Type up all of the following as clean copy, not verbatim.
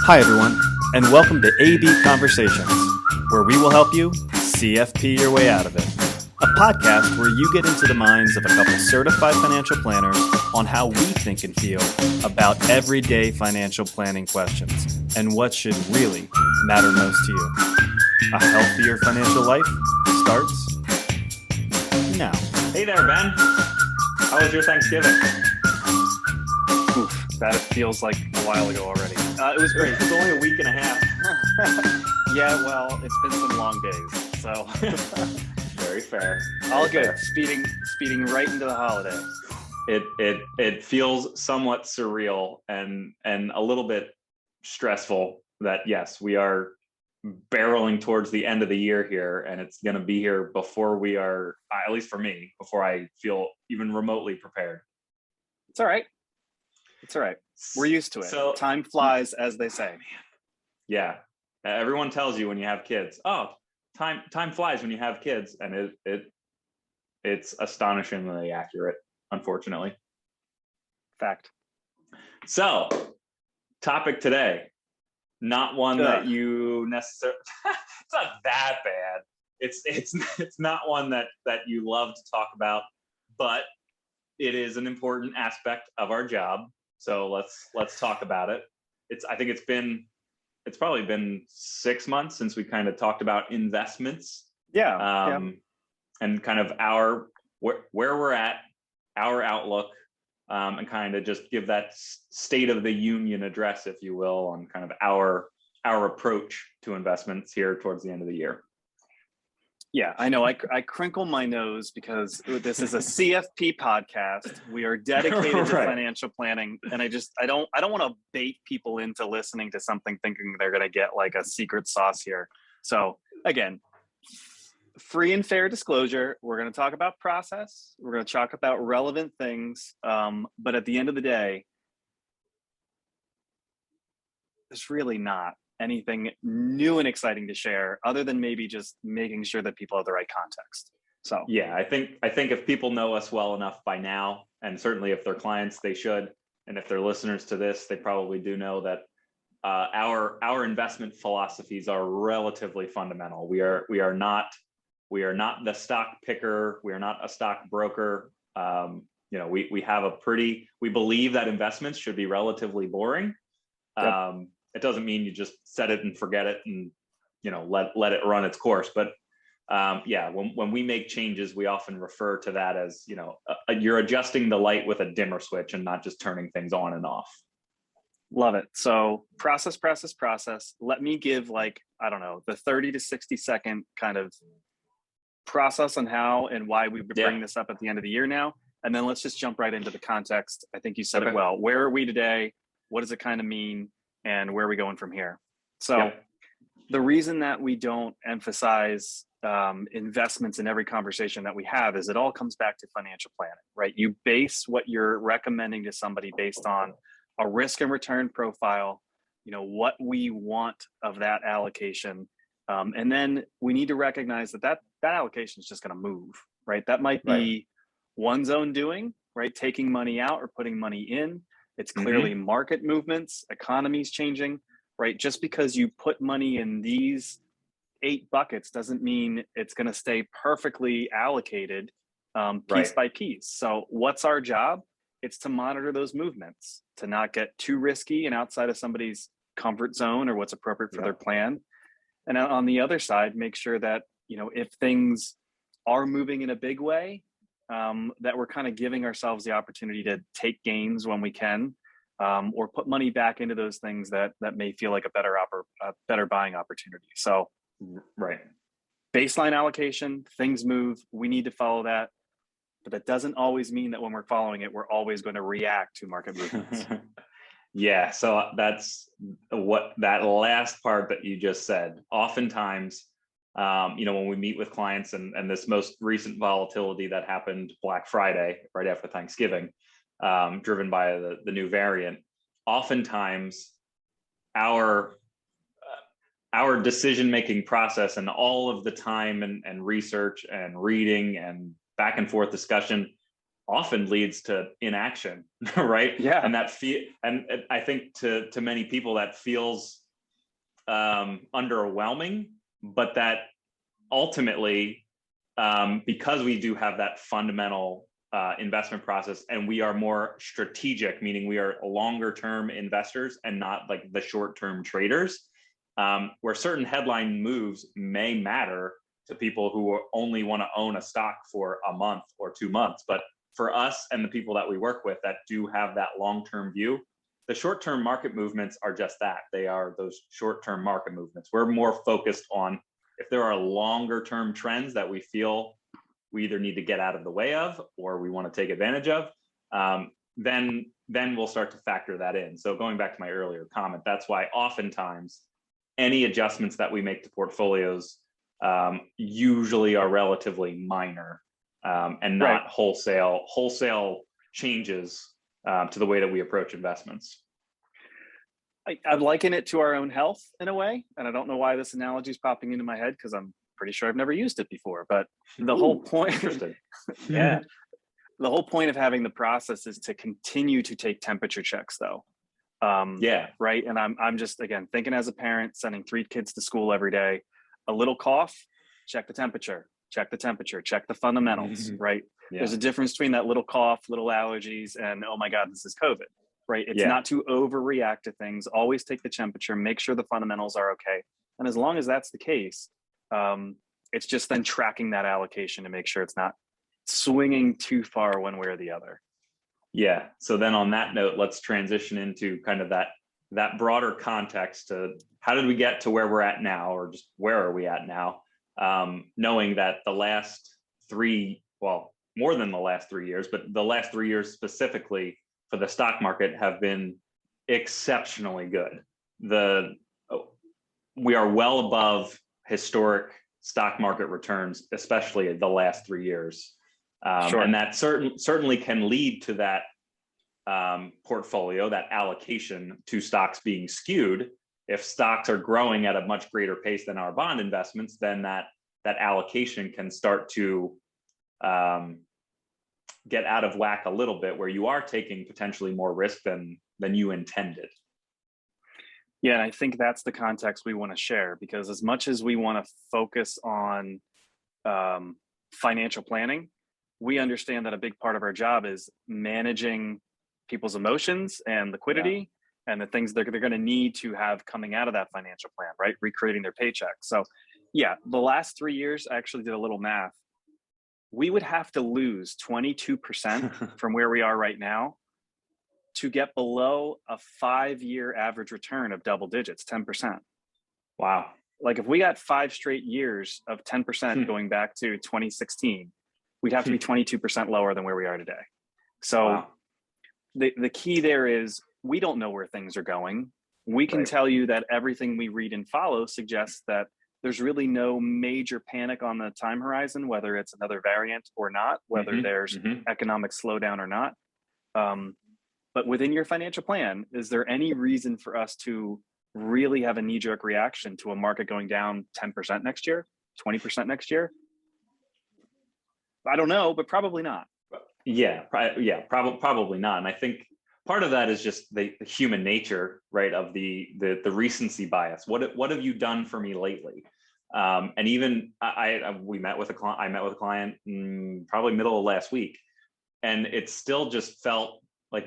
Hi, everyone, and welcome to AB Conversations, where we will help you CFP your way out of it. A podcast where you get into the minds of a couple certified financial planners on how we think and feel about everyday financial planning questions and what should really matter most to you. A healthier financial life starts now. Hey there, Ben. How was your Thanksgiving? Oof, that feels like a while ago already. It was great. It was only a week and a half. Yeah, well, it's been some long days, so Very fair. all good. Speeding right into the holiday. It feels somewhat surreal and a little bit stressful that yes, we are barreling towards the end of the year here, and it's going to be here before we are, at least for me, before I feel even remotely prepared. It's all right. It's all right. We're used to it. So Time flies, as they say. yeah, everyone tells you when you have kids, oh, time flies when you have kids, and it's astonishingly accurate, unfortunately. Fact. So, topic today, not one that you necessarily, it's not that bad. It's not one that you love to talk about, but it is an important aspect of our job. So let's talk about it. I think it's probably been 6 months since we kind of talked about investments. Yeah. And kind of where we're at, our outlook, and kind of just give that state of the union address, if you will, on kind of our approach to investments here towards the end of the year. Yeah, I know. I crinkle my nose because this is a CFP podcast. We are dedicated to financial planning, and I don't want to bait people into listening to something thinking they're going to get like a secret sauce here. So again, free and fair disclosure. We're going to talk about process. We're going to talk about relevant things. But at the end of the day, there's really not anything new and exciting to share other than maybe just making sure that people have the right context. So yeah, I think if people know us well enough by now, and certainly if they're clients, they should, and if they're listeners to this, they probably do know that our investment philosophies are relatively fundamental. We are not the stock picker. We are not a stock broker. We believe that investments should be relatively boring. Yep. It doesn't mean you just set it and forget it and, let it run its course. But when we make changes, we often refer to that as, you're adjusting the light with a dimmer switch and not just turning things on and off. Love it. So process. Let me give the 30 to 60 second kind of process on how and why we bring this up at the end of the year now. And then let's just jump right into the context. I think you said it well. Where are we today? What does it kind of mean? And where are we going from here? So the reason that we don't emphasize investments in every conversation that we have is it all comes back to financial planning, right? You base what you're recommending to somebody based on a risk and return profile, what we want of that allocation. And then we need to recognize that allocation is just going to move, right? That might be one's own doing, right? Taking money out or putting money in. It's clearly market movements, economies changing, right? Just because you put money in these 8 buckets doesn't mean it's going to stay perfectly allocated piece by piece. So what's our job? It's to monitor those movements, to not get too risky and outside of somebody's comfort zone or what's appropriate for their plan. And on the other side, make sure that, if things are moving in a big way, that we're kind of giving ourselves the opportunity to take gains when we can, or put money back into those things that may feel like a better buying opportunity. So, baseline allocation, things move. We need to follow that, but that doesn't always mean that when we're following it, we're always going to react to market movements. Yeah, so that's what that last part that you just said. Oftentimes, when we meet with clients and this most recent volatility that happened Black Friday, right after Thanksgiving, driven by the new variant, oftentimes our decision-making process and all of the time and research and reading and back and forth discussion often leads to inaction, right? Yeah. And and I think to many people that feels underwhelming, but that ultimately, because we do have that fundamental investment process, and we are more strategic, meaning we are longer term investors and not like the short term traders, where certain headline moves may matter to people who only want to own a stock for a month or 2 months. But for us and the people that we work with that do have that long term view, the short term market movements are just that. They are those short term market movements. We're more focused on if there are longer term trends that we feel we either need to get out of the way of or we want to take advantage of, then we'll start to factor that in. So going back to my earlier comment, that's why oftentimes any adjustments that we make to portfolios usually are relatively minor and not Right. wholesale changes to the way that we approach investments. I'd liken it to our own health in a way. And I don't know why this analogy is popping into my head because I'm pretty sure I've never used it before. But the whole point, Interesting. yeah, the whole point of having the process is to continue to take temperature checks, though. Yeah. Right. And I'm just, again, thinking as a parent, sending 3 kids to school every day, a little cough, check the temperature, check the fundamentals, right? Yeah. There's a difference between that little cough, little allergies, and, oh my God, this is COVID. Right. It's Yeah. not to overreact to things. Always take the temperature, make sure the fundamentals are okay. And as long as that's the case, it's just then tracking that allocation to make sure it's not swinging too far one way or the other. Yeah. So then on that note, let's transition into kind of that broader context to how did we get to where we're at now, or just where are we at now? Knowing that the last more than the last 3 years, but the last 3 years specifically for the stock market have been exceptionally good. We are well above historic stock market returns, especially the last 3 years. Sure. And that certainly can lead to that portfolio, that allocation to stocks being skewed. If stocks are growing at a much greater pace than our bond investments, then that allocation can start to get out of whack a little bit, where you are taking potentially more risk than you intended. Yeah, and I think that's the context we want to share, because as much as we want to focus on financial planning, we understand that a big part of our job is managing people's emotions and liquidity and the things they're going to need to have coming out of that financial plan, right? Recreating their paycheck. So yeah, the last 3 years, I actually did a little math. We would have to lose 22% from where we are right now to get below a 5-year average return of double digits, 10%. Wow. Like if we got 5 straight years of 10% going back to 2016, we'd have to be 22% lower than where we are today. So the key there is we don't know where things are going. We can tell you that everything we read and follow suggests that there's really no major panic on the time horizon, whether it's another variant or not, whether there's economic slowdown or not. But within your financial plan, is there any reason for us to really have a knee-jerk reaction to a market going down 10% next year, 20% next year? I don't know, but probably not. Probably not. And I think part of that is just the human nature, right, of the recency bias. What have you done for me lately? And even I met with a client probably middle of last week, and it still just felt like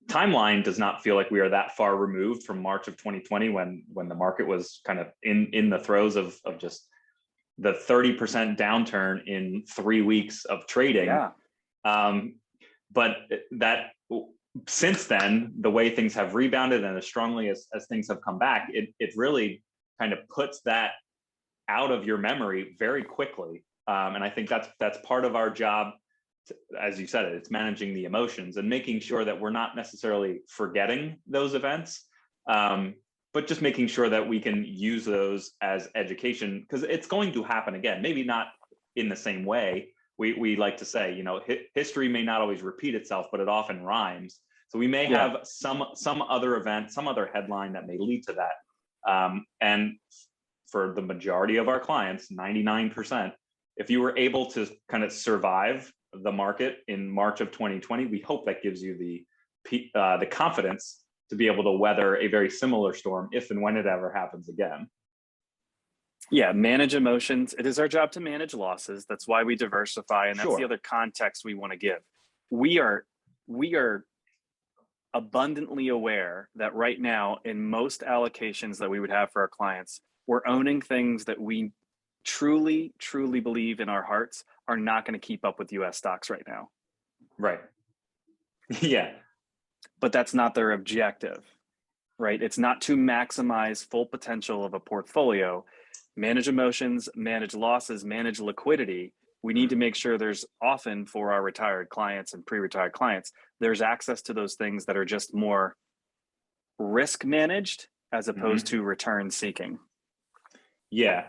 timeline does not feel like we are that far removed from March of 2020 when the market was kind of in the throes of just the 30% downturn in 3 weeks of trading. Yeah. But that since then, the way things have rebounded and as strongly as things have come back, it really kind of puts that out of your memory very quickly. And I think that's part of our job. As you said, it's managing the emotions and making sure that we're not necessarily forgetting those events, but just making sure that we can use those as education, because it's going to happen again. Maybe not in the same way. We like to say, history may not always repeat itself, but it often rhymes. So we may have some other event, some other headline that may lead to that. And for the majority of our clients, 99%, if you were able to kind of survive the market in March of 2020, we hope that gives you the confidence to be able to weather a very similar storm if and when it ever happens again. Yeah, manage emotions. It is our job to manage losses. That's why we diversify, and that's the other context we want to give. We are abundantly aware that right now, in most allocations that we would have for our clients, we're owning things that we truly believe in our hearts are not going to keep up with US stocks right now. Right. Yeah. But that's not their objective, right? It's not to maximize full potential of a portfolio. Manage emotions, manage losses, manage liquidity. We need to make sure there's often, for our retired clients and pre-retired clients, there's access to those things that are just more risk managed as opposed to return seeking. Yeah.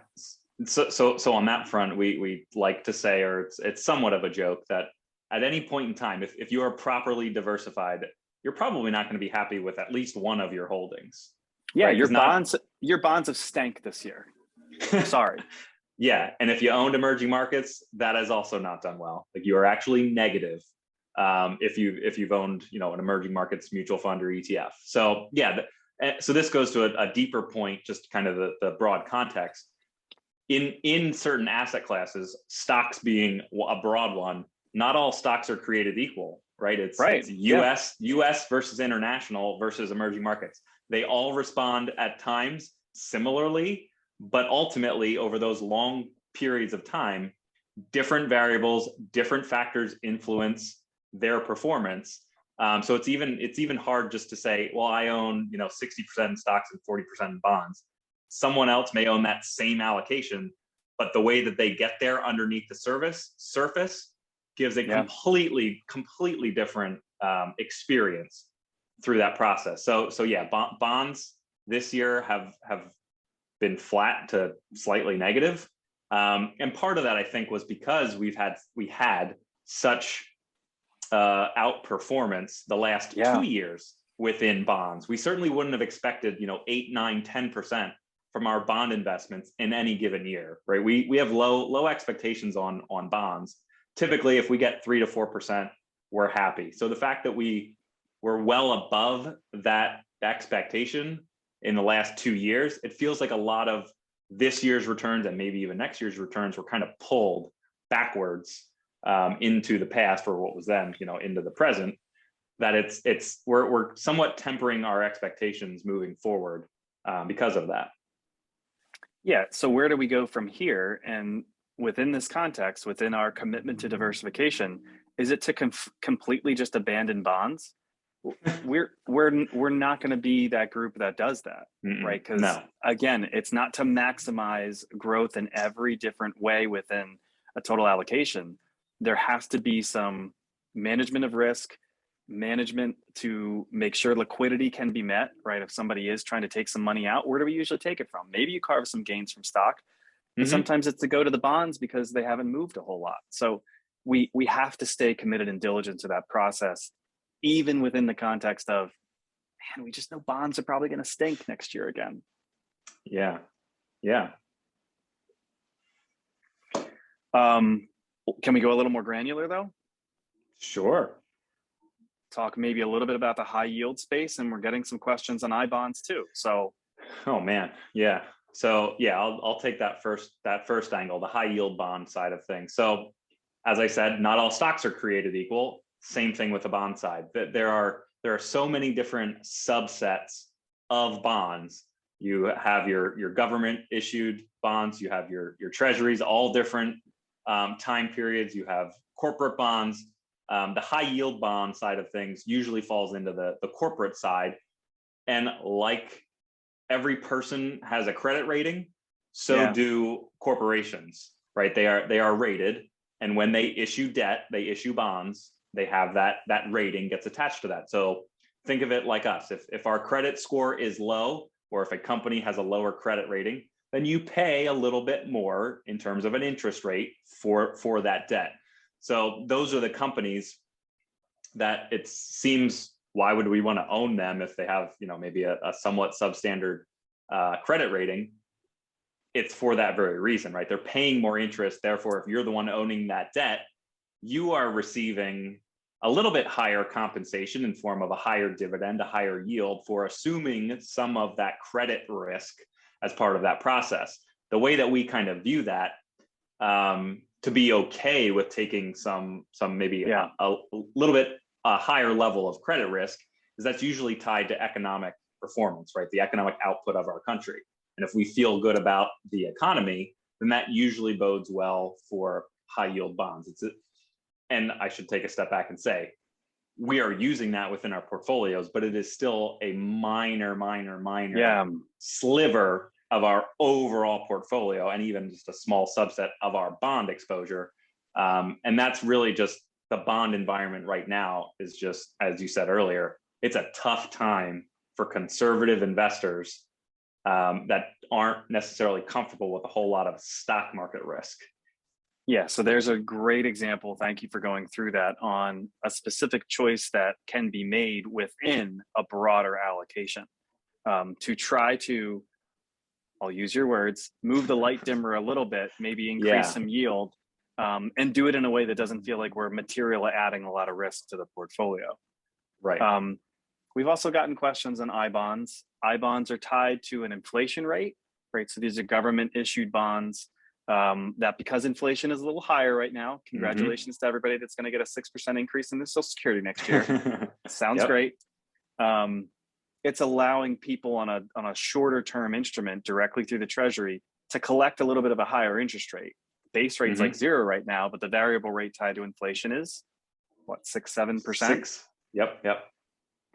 So on that front, we like to say, or it's somewhat of a joke, that at any point in time, if you are properly diversified, you're probably not going to be happy with at least one of your holdings. Yeah, right? your bonds have stank this year. Sorry. Yeah, and if you owned emerging markets, that has also not done well. Like, you are actually negative if you've owned, an emerging markets mutual fund or ETF. So yeah, so this goes to a deeper point, just kind of the broad context. In certain asset classes, stocks being a broad one, not all stocks are created equal, right? It's US versus international versus emerging markets. They all respond at times similarly, but ultimately over those long periods of time, different variables, different factors influence their performance. So it's even hard just to say, well, I own 60% in stocks and 40% in bonds. Someone else may own that same allocation, but the way that they get there underneath the surface gives a completely different experience through that process. So yeah, bonds this year have been flat to slightly negative. And part of that, I think, was because we had such outperformance the last 2 years within bonds. We certainly wouldn't have expected 8, 9, 10% from our bond investments in any given year, right? We have low expectations on bonds. Typically, if we get 3 to 4%, we're happy. So the fact that we were well above that expectation in the last 2 years, it feels like a lot of this year's returns and maybe even next year's returns were kind of pulled backwards into the past, or what was then, into the present. That we're somewhat tempering our expectations moving forward because of that. Yeah. So where do we go from here? And within this context, within our commitment to diversification, is it to completely just abandon bonds? We're not going to be that group that does that, right? Because again, it's not to maximize growth in every different way within a total allocation. There has to be some management of risk, management to make sure liquidity can be met, right? If somebody is trying to take some money out, where do we usually take it from? Maybe you carve some gains from stock, but sometimes it's to go to the bonds because they haven't moved a whole lot. So we have to stay committed and diligent to that process, even within the context of, man, we just know bonds are probably going to stink next year again. Yeah. Can we go a little more granular though? Sure. Talk maybe a little bit about the high yield space, and we're getting some questions on iBonds too. So, oh man, yeah. So yeah, I'll take that first angle, the high yield bond side of things. So as I said, not all stocks are created equal. Same thing with the bond side. There are so many different subsets of bonds. You have your government issued bonds, you have your treasuries, all different time periods. You have corporate bonds. The high yield bond side of things usually falls into the corporate side. And like every person has a credit rating, so do corporations, right? They are rated. And when they issue debt, they issue bonds, they have that rating gets attached to that. So think of it like us. If our credit score is low, or if a company has a lower credit rating, then you pay a little bit more in terms of an interest rate for that debt. So those are the companies that it seems, why would we want to own them if they have, maybe a somewhat substandard credit rating? It's for that very reason, right? They're paying more interest. Therefore, if you're the one owning that debt, you are receiving a little bit higher compensation in form of a higher dividend, a higher yield for assuming some of that credit risk as part of that process. The way that we kind of view that, to be okay with taking some maybe a little bit higher level of credit risk, is that's usually tied to economic performance, right? The economic output of our country. And if we feel good about the economy, then that usually bodes well for high yield bonds. And I should take a step back and say, we are using that within our portfolios, but it is still a minor sliver of our overall portfolio, and even just a small subset of our bond exposure. And that's really just the bond environment right now is just, as you said earlier, it's a tough time for conservative investors that aren't necessarily comfortable with a whole lot of stock market risk. Yeah, so there's a great example, thank you for going through that, on a specific choice that can be made within a broader allocation to try to, I'll use your words, move the light dimmer a little bit, maybe increase some yield, and do it in a way that doesn't feel like we're materially adding a lot of risk to the portfolio. Right. We've also gotten questions on iBonds. iBonds are tied to an inflation rate, right? So these are government issued bonds that, because inflation is a little higher right now, congratulations to everybody that's going to get a 6% increase in their Social Security next year. Sounds great. It's allowing people on a shorter term instrument directly through the Treasury to collect a little bit of a higher interest rate. Base rate's like 0 right now, but the variable rate tied to inflation is what, 6-7%? 6. Yep.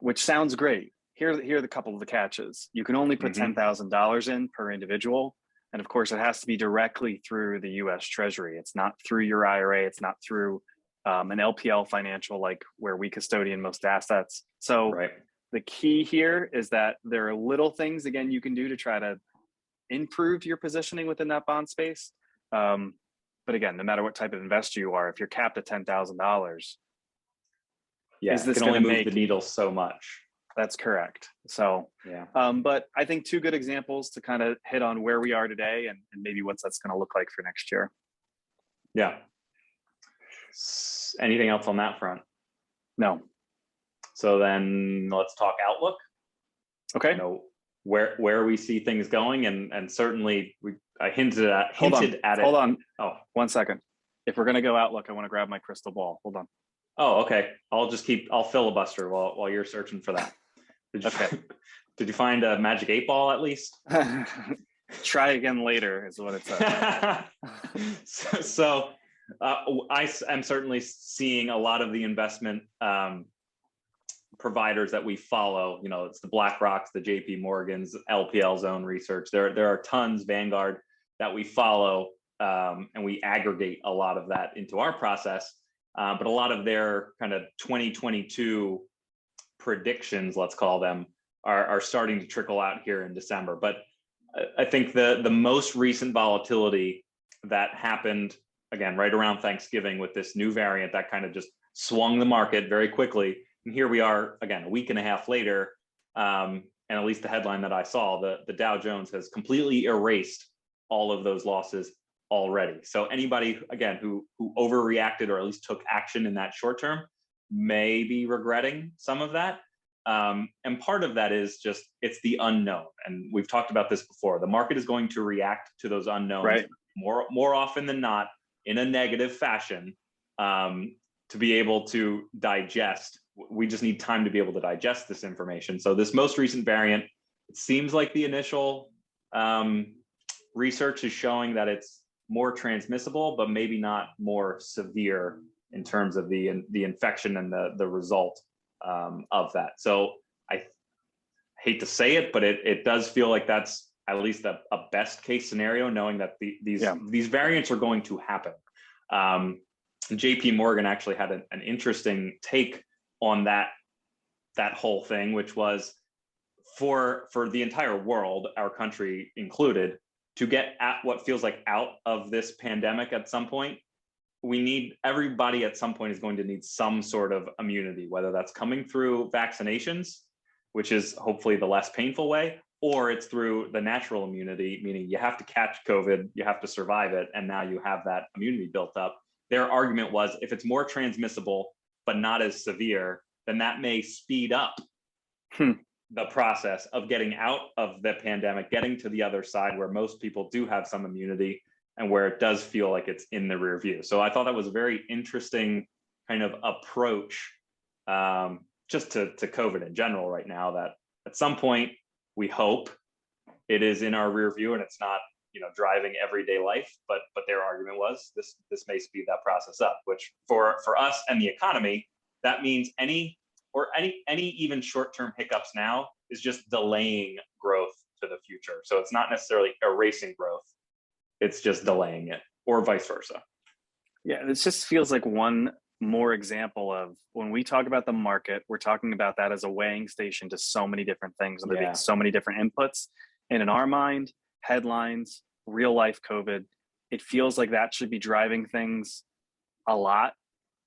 Which sounds great. Here are the couple of the catches. You can only put $10,000 in per individual. And of course, it has to be directly through the US Treasury. It's not through your IRA. It's not through an LPL financial, like where we custodian most assets. So the key here is that there are little things, again, you can do to try to improve your positioning within that bond space. But again, no matter what type of investor you are, if you're capped at $10,000, is this going to move the needle so much? That's correct. So, but I think 2 good examples to kind of hit on where we are today and maybe what that's going to look like for next year. Yeah. Anything else on that front? No. So then let's talk outlook. Okay. You know, where we see things going, and certainly I hinted at it. Hold on. Oh, 1 second. If we're going to go outlook, I want to grab my crystal ball. Hold on. Oh, okay. I'll filibuster while you're searching for that. Did you find a magic 8 ball at least? Try again later is what it says. So I am certainly seeing a lot of the investment providers that we follow. You know, it's the BlackRocks, the JP Morgans, LPL Zone Research. There are tons, Vanguard, that we follow, and we aggregate a lot of that into our process. But a lot of their kind of 2022 predictions, let's call them, are starting to trickle out here in December. But I think the most recent volatility that happened, again, right around Thanksgiving with this new variant that kind of just swung the market very quickly. And here we are, again, a week and a half later, and at least the headline that I saw, the Dow Jones has completely erased all of those losses already. So anybody, again, who overreacted or at least took action in that short term may be regretting some of that. And part of that is just, it's the unknown. And we've talked about this before. The market is going to react to those unknowns more often than not in a negative fashion, to be able to digest. We just need time to be able to digest this information. So this most recent variant, it seems like the initial research is showing that it's more transmissible, but maybe not more severe in terms of the infection and the result of that. So I hate to say it, but it does feel like that's at least a best case scenario, knowing that these variants are going to happen. JP Morgan actually had an interesting take on that whole thing, which was for the entire world, our country included, to get at what feels like out of this pandemic at some point, everybody at some point is going to need some sort of immunity, whether that's coming through vaccinations, which is hopefully the less painful way, or it's through the natural immunity, meaning you have to catch COVID, you have to survive it, and now you have that immunity built up. their argument was if it's more transmissible, but not as severe, then that may speed up the process of getting out of the pandemic, getting to the other side where most people do have some immunity and where it does feel like it's in the rear view. So I thought that was a very interesting kind of approach just to COVID in general right now, that at some point we hope it is in our rear view and it's not, driving everyday life. But their argument was this may speed that process up, which for us and the economy, that means any even short-term hiccups now is just delaying growth to the future. So it's not necessarily erasing growth, it's just delaying it, or vice versa. Yeah, this just feels like one more example of when we talk about the market, we're talking about that as a weighing station to so many different things, and there being so many different inputs. And in our mind, headlines, real life COVID, it feels like that should be driving things a lot.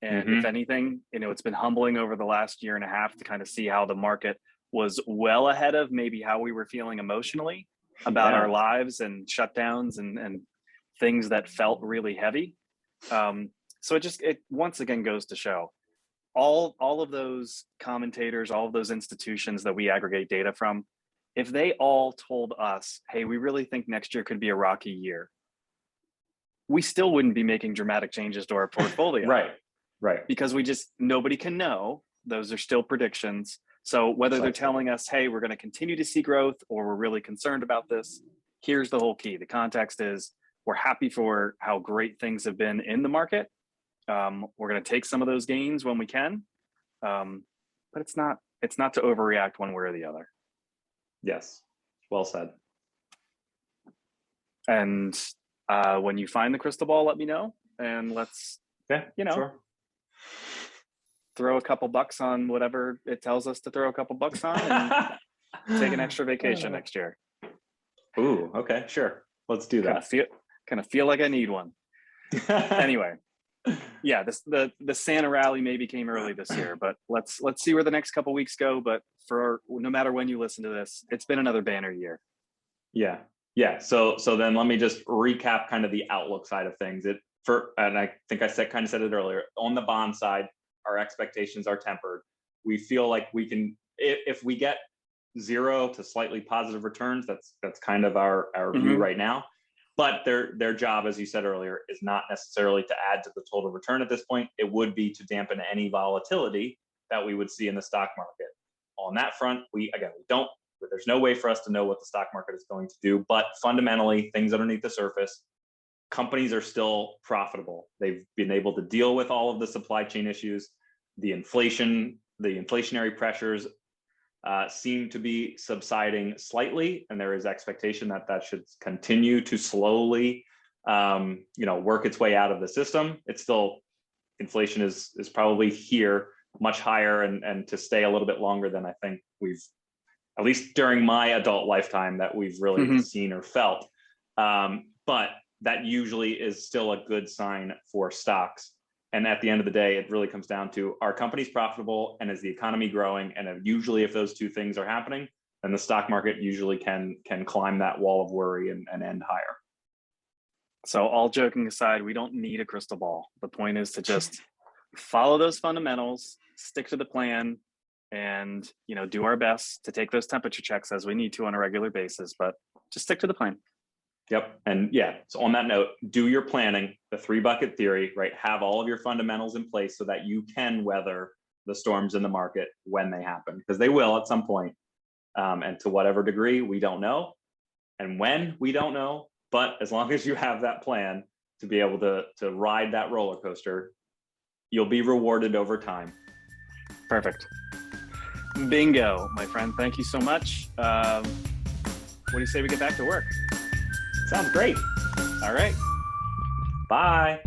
And if anything, it's been humbling over the last year and a half to kind of see how the market was well ahead of maybe how we were feeling emotionally about our lives and shutdowns and things that felt really heavy. So it once again goes to show all of those commentators, all of those institutions that we aggregate data from, if they all told us, hey, we really think next year could be a rocky year, we still wouldn't be making dramatic changes to our portfolio. Right. Because nobody can know. Those are still predictions. So whether they're telling us, hey, we're going to continue to see growth, or we're really concerned about this, here's the whole key. The context is we're happy for how great things have been in the market. We're going to take some of those gains when we can. But it's not to overreact one way or the other. Yes. Well said. And when you find the crystal ball, let me know. And let's, sure. Throw a couple bucks on whatever it tells us to throw a couple bucks on and take an extra vacation next year. Ooh, okay, sure. Let's do that. Kind of feel like I need one. Anyway, the Santa rally maybe came early this year, but let's see where the next couple weeks go. But for no matter when you listen to this, it's been another banner year. Yeah. So then let me just recap kind of the outlook side of things. And I think I said it earlier, on the bond side, our expectations are tempered. We feel like we can, if we get 0 to slightly positive returns, that's kind of our view right now. But their job, as you said earlier, is not necessarily to add to the total return at this point. It would be to dampen any volatility that we would see in the stock market. On that front, there's no way for us to know what the stock market is going to do, but fundamentally, things underneath the surface, companies are still profitable. They've been able to deal with all of the supply chain issues. The inflationary pressures seem to be subsiding slightly, and there is expectation that should continue to slowly, work its way out of the system. It's still, inflation is probably here much higher and to stay a little bit longer than I think we've, at least during my adult lifetime, that we've really seen or felt. But that usually is still a good sign for stocks. And at the end of the day, it really comes down to, are companies profitable, and is the economy growing? And usually if those two things are happening, then the stock market usually can climb that wall of worry and end higher. So all joking aside, we don't need a crystal ball. The point is to just follow those fundamentals, stick to the plan, and do our best to take those temperature checks as we need to on a regular basis, but just stick to the plan. Yep. And so on that note, do your planning, the 3-bucket theory, right? Have all of your fundamentals in place so that you can weather the storms in the market when they happen, because they will at some point. And to whatever degree, we don't know. And when, we don't know. But as long as you have that plan to be able to ride that roller coaster, you'll be rewarded over time. Perfect. Bingo, my friend. Thank you so much. What do you say we get back to work? Sounds great. All right. Bye.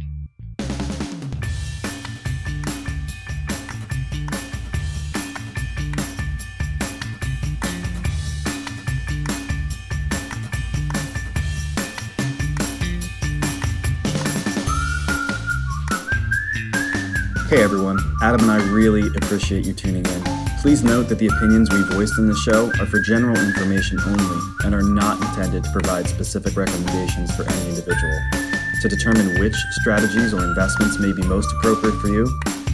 Hey everyone, Adam and I really appreciate you tuning in. Please note that the opinions we voiced in the show are for general information only and are not intended to provide specific recommendations for any individual. To determine which strategies or investments may be most appropriate for you,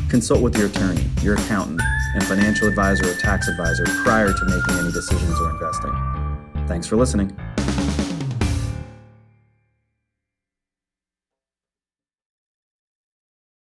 consult with your attorney, your accountant, and financial advisor or tax advisor prior to making any decisions or investing. Thanks for listening.